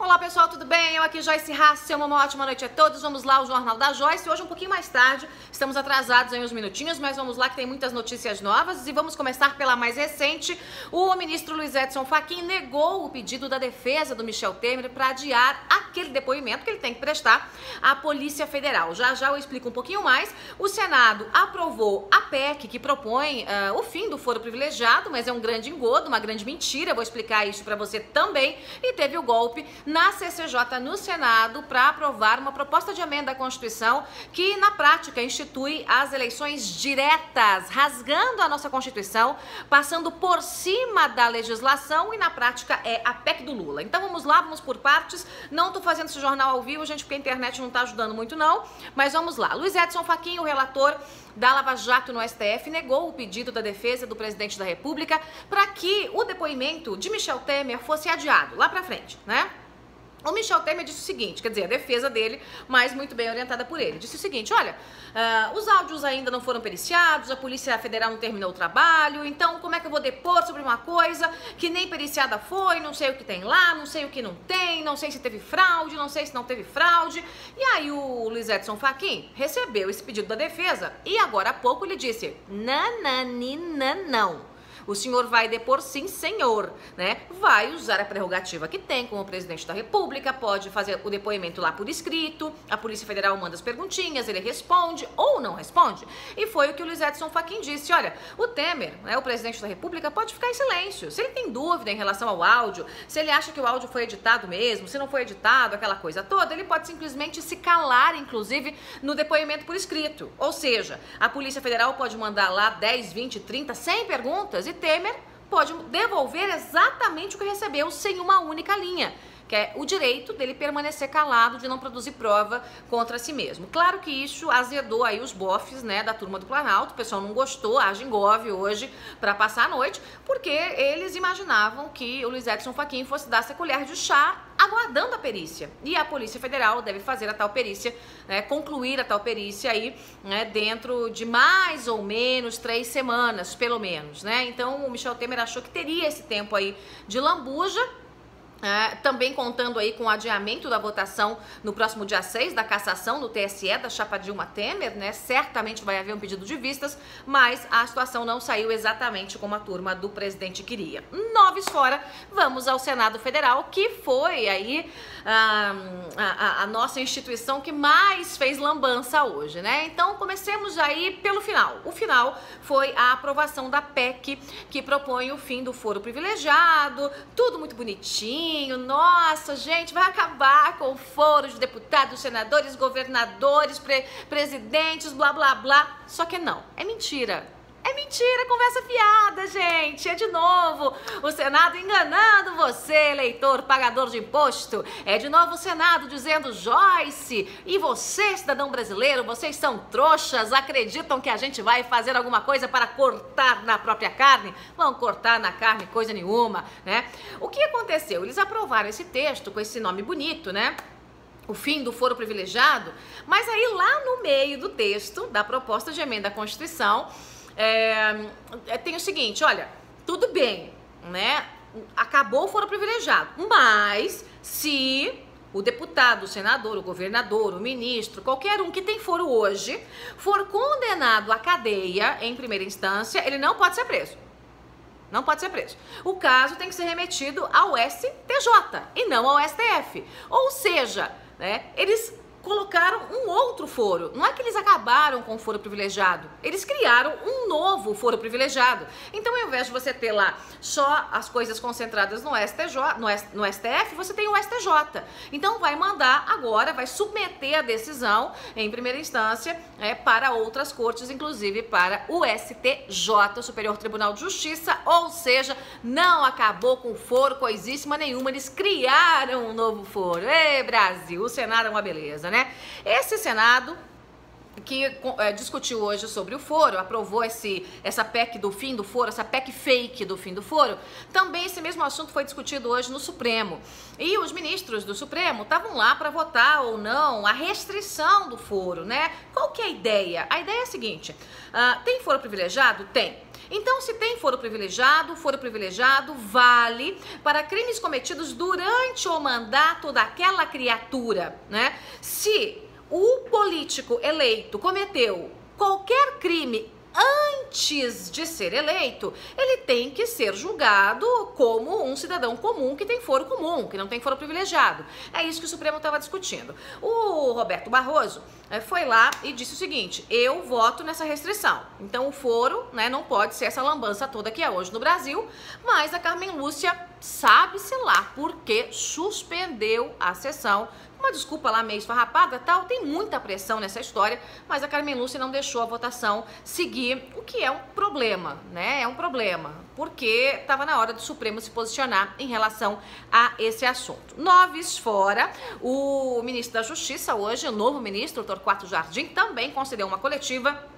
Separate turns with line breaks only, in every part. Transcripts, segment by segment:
Olá pessoal, tudo bem? Eu aqui, Joyce Hasselman, uma ótima noite a todos. Vamos lá, o Jornal da Joyce. Hoje um pouquinho mais tarde, estamos atrasados em uns minutinhos, mas vamos lá que tem muitas notícias novas. E vamos começar pela mais recente. O ministro Luiz Edson Fachin negou o pedido da defesa do Michel Temer para adiar aquele depoimento que ele tem que prestar à Polícia Federal. Já já eu explico um pouquinho mais. O Senado aprovou a PEC que propõe o fim do foro privilegiado, mas é um grande engodo, uma grande mentira. Vou explicar isso para você também. E teve o golpe na CCJ no Senado para aprovar uma proposta de emenda à Constituição que na prática institui as eleições diretas, rasgando a nossa Constituição, passando por cima da legislação e na prática é a PEC do Lula. Então vamos lá, vamos por partes. Não estou fazendo esse jornal ao vivo, gente, porque a internet não está ajudando muito não, mas vamos lá. Luiz Edson Fachin, o relator da Lava Jato no STF, negou o pedido da defesa do presidente da República para que o depoimento de Michel Temer fosse adiado lá para frente, né? O Michel Temer disse o seguinte, quer dizer, a defesa dele, mas muito bem orientada por ele, disse o seguinte, olha, os áudios ainda não foram periciados, a Polícia Federal não terminou o trabalho, então como é que eu vou depor sobre uma coisa que nem periciada foi, não sei o que tem lá, não sei o que não tem, não sei se teve fraude, não sei se não teve fraude. E aí o Luiz Edson Fachin recebeu esse pedido da defesa e agora há pouco ele disse, não. O senhor vai depor sim, senhor, né? Vai usar a prerrogativa que tem como presidente da República, pode fazer o depoimento lá por escrito, a Polícia Federal manda as perguntinhas, ele responde ou não responde. E foi o que o Luiz Edson Fachin disse, olha, o Temer, né, o presidente da República, pode ficar em silêncio. Se ele tem dúvida em relação ao áudio, se ele acha que o áudio foi editado mesmo, se não foi editado, aquela coisa toda, ele pode simplesmente se calar, inclusive, no depoimento por escrito. Ou seja, a Polícia Federal pode mandar lá 10, 20, 30, 100 perguntas e Temer pode devolver exatamente o que recebeu sem uma única linha, que é o direito dele permanecer calado, de não produzir prova contra si mesmo. Claro que isso azedou aí os bofes, né, da turma do Planalto, o pessoal não gostou, age em gove hoje para passar a noite, porque eles imaginavam que o Luiz Edson Fachin fosse dar essa colher de chá aguardando a perícia. E a Polícia Federal deve fazer a tal perícia, né, concluir a tal perícia aí, né, dentro de mais ou menos 3 semanas, pelo menos, né? Então o Michel Temer achou que teria esse tempo aí de lambuja, também contando aí com o adiamento da votação no próximo dia 6 da cassação no TSE da chapa Dilma Temer, né? Certamente vai haver um pedido de vistas, mas a situação não saiu exatamente como a turma do presidente queria. Noves fora, vamos ao Senado Federal, que foi aí a nossa instituição que mais fez lambança hoje, né? Então comecemos aí pelo final. O final foi a aprovação da PEC que propõe o fim do foro privilegiado, tudo muito bonitinho. Nossa, gente, vai acabar com o foro de deputados, senadores, governadores, presidentes, blá, blá, blá. Só que não, é mentira. É mentira, conversa fiada, gente. É de novo o Senado enganando você, eleitor, pagador de imposto. É de novo o Senado dizendo, Joyce, e você, cidadão brasileiro, vocês são trouxas, acreditam que a gente vai fazer alguma coisa para cortar na própria carne? Vão cortar na carne coisa nenhuma, né? O que aconteceu? Eles aprovaram esse texto com esse nome bonito, né? O fim do foro privilegiado, mas aí lá no meio do texto da proposta de emenda à Constituição, tem o seguinte, olha, tudo bem, né? Acabou o foro privilegiado, mas se o deputado, o senador, o governador, o ministro, qualquer um que tem foro hoje, for condenado à cadeia em primeira instância, ele não pode ser preso. Não pode ser preso. O caso tem que ser remetido ao STJ e não ao STF. Ou seja, né, eles colocaram um outro foro. Não é que eles acabaram com o foro privilegiado, eles criaram um novo foro privilegiado. Então, ao invés de você ter lá só as coisas concentradas no STJ, no STF, você tem o STJ. Então, vai mandar agora, vai submeter a decisão em primeira instância para outras cortes, inclusive para o STJ, o Superior Tribunal de Justiça. Ou seja, não acabou com o foro coisíssima nenhuma, eles criaram um novo foro. Ei, Brasil, o Senado é uma beleza, né? Esse Senado que discutiu hoje sobre o foro, aprovou essa PEC do fim do foro, essa PEC fake do fim do foro, também esse mesmo assunto foi discutido hoje no Supremo. E os ministros do Supremo estavam lá para votar ou não a restrição do foro, né? Qual que é a ideia? A ideia é a seguinte, tem foro privilegiado? Tem. Então, se tem foro privilegiado vale para crimes cometidos durante o mandato daquela criatura, né? Se o político eleito cometeu qualquer crime antes de ser eleito, ele tem que ser julgado como um cidadão comum que tem foro comum, que não tem foro privilegiado. É isso que o Supremo estava discutindo. O Roberto Barroso foi lá e disse o seguinte: eu voto nessa restrição. Então o foro, né, não pode ser essa lambança toda que é hoje no Brasil, mas a Carmen Lúcia sabe-se lá porque suspendeu a sessão. Uma desculpa lá meio esfarrapada, tal, tem muita pressão nessa história, mas a Carmen Lúcia não deixou a votação seguir, o que é um problema, né? É um problema, porque estava na hora do Supremo se posicionar em relação a esse assunto. Noves fora, o ministro da Justiça hoje, o novo ministro, o Torquato Jardim, também concedeu uma coletiva,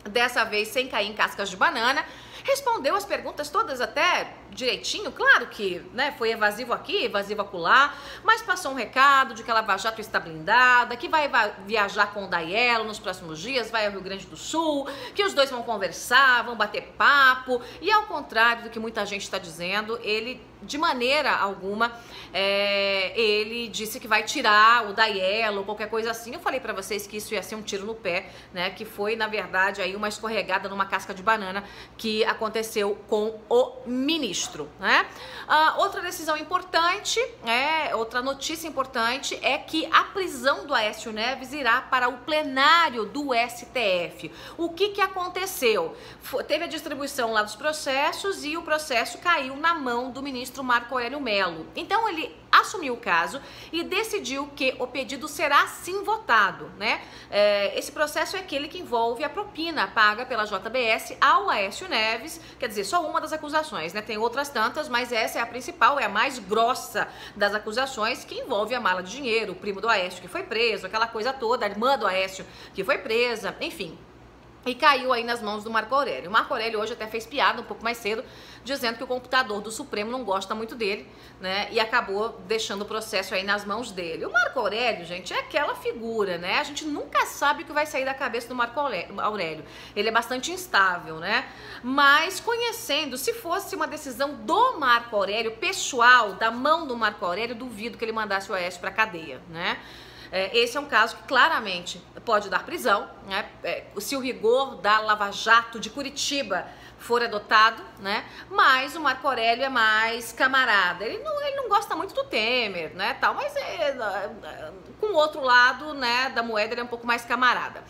dessa vez sem cair em cascas de banana, respondeu as perguntas todas até direitinho, claro que, né, foi evasivo aqui, evasivo acolá, mas passou um recado de que a Lava Jato está blindada, que vai viajar com o Daiello nos próximos dias, vai ao Rio Grande do Sul, que os dois vão conversar, vão bater papo, e ao contrário do que muita gente está dizendo, ele, de maneira alguma, ele disse que vai tirar o Daiello, qualquer coisa assim. Eu falei para vocês que isso ia ser um tiro no pé, né, que foi, na verdade, aí uma escorregada numa casca de banana que aconteceu com o ministro, né? Outra decisão importante, outra notícia importante é que a prisão do Aécio Neves irá para o plenário do STF. O que aconteceu? Teve a distribuição lá dos processos e o processo caiu na mão do ministro Marco Aurélio Mello. Então ele assumiu o caso e decidiu que o pedido será sim votado, né? Esse processo é aquele que envolve a propina paga pela JBS ao Aécio Neves, quer dizer, só uma das acusações, né? Tem outras tantas, mas essa é a principal, é a mais grossa das acusações, que envolve a mala de dinheiro, o primo do Aécio que foi preso, aquela coisa toda, a irmã do Aécio que foi presa, enfim. E caiu aí nas mãos do Marco Aurélio. O Marco Aurélio hoje até fez piada um pouco mais cedo, dizendo que o computador do Supremo não gosta muito dele, né? E acabou deixando o processo aí nas mãos dele. O Marco Aurélio, gente, é aquela figura, né? A gente nunca sabe o que vai sair da cabeça do Marco Aurélio. Ele é bastante instável, né? Mas conhecendo, se fosse uma decisão do Marco Aurélio, pessoal, da mão do Marco Aurélio, duvido que ele mandasse o Aécio pra cadeia, né? Esse é um caso que claramente pode dar prisão, né? Se o rigor da Lava Jato de Curitiba for adotado, né? Mas o Marco Aurélio é mais camarada. Ele não gosta muito do Temer, né? Tal, mas com o outro lado, né, da moeda, ele é um pouco mais camarada.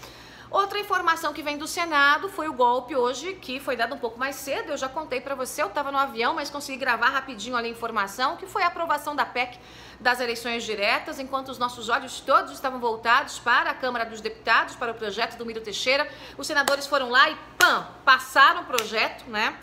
Outra informação que vem do Senado foi o golpe hoje, que foi dado um pouco mais cedo, eu já contei pra você, eu tava no avião, mas consegui gravar rapidinho ali a informação, que foi a aprovação da PEC das eleições diretas, enquanto os nossos olhos todos estavam voltados para a Câmara dos Deputados, para o projeto do Miro Teixeira, os senadores foram lá e passaram o projeto, né?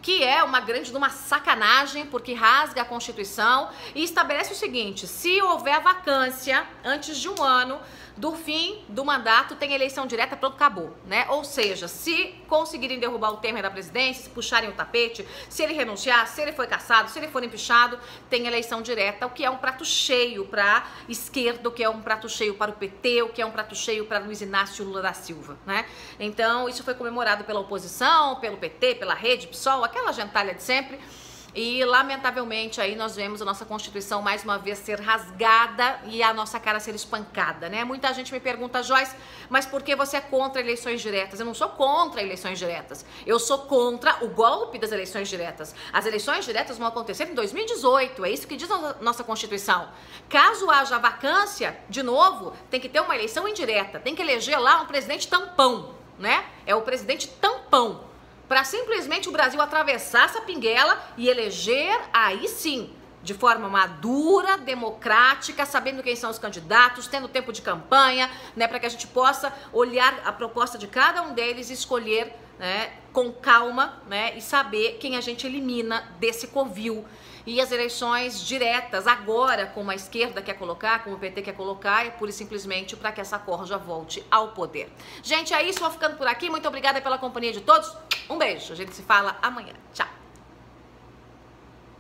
Que é uma grande uma sacanagem, porque rasga a Constituição e estabelece o seguinte: se houver vacância antes de um ano do fim do mandato, tem eleição direta, pronto, acabou, né? Ou seja, se conseguirem derrubar o Temer da presidência, se puxarem o tapete, se ele renunciar, se ele for cassado, se ele for empichado, tem eleição direta, o que é um prato cheio para esquerda, o que é um prato cheio para o PT, o que é um prato cheio para Luiz Inácio Lula da Silva, né? Então, isso foi comemorado pela oposição, pelo PT, pela Rede, PSOL, aquela gentalha de sempre. E, lamentavelmente, aí nós vemos a nossa Constituição mais uma vez ser rasgada e a nossa cara ser espancada, né? Muita gente me pergunta: Joyce, mas por que você é contra eleições diretas? Eu não sou contra eleições diretas. Eu sou contra o golpe das eleições diretas. As eleições diretas vão acontecer em 2018, é isso que diz a nossa Constituição. Caso haja vacância, de novo, tem que ter uma eleição indireta. Tem que eleger lá um presidente tampão, né? É o presidente tampão, para simplesmente o Brasil atravessar essa pinguela e eleger, aí sim, de forma madura, democrática, sabendo quem são os candidatos, tendo tempo de campanha, né, para que a gente possa olhar a proposta de cada um deles e escolher, né, com calma, né, e saber quem a gente elimina desse covil. E as eleições diretas agora, como a esquerda quer colocar, como o PT quer colocar, é pura e simplesmente para que essa corja volte ao poder. Gente, é isso, vou ficando por aqui. Muito obrigada pela companhia de todos. Um beijo. A gente se fala amanhã. Tchau.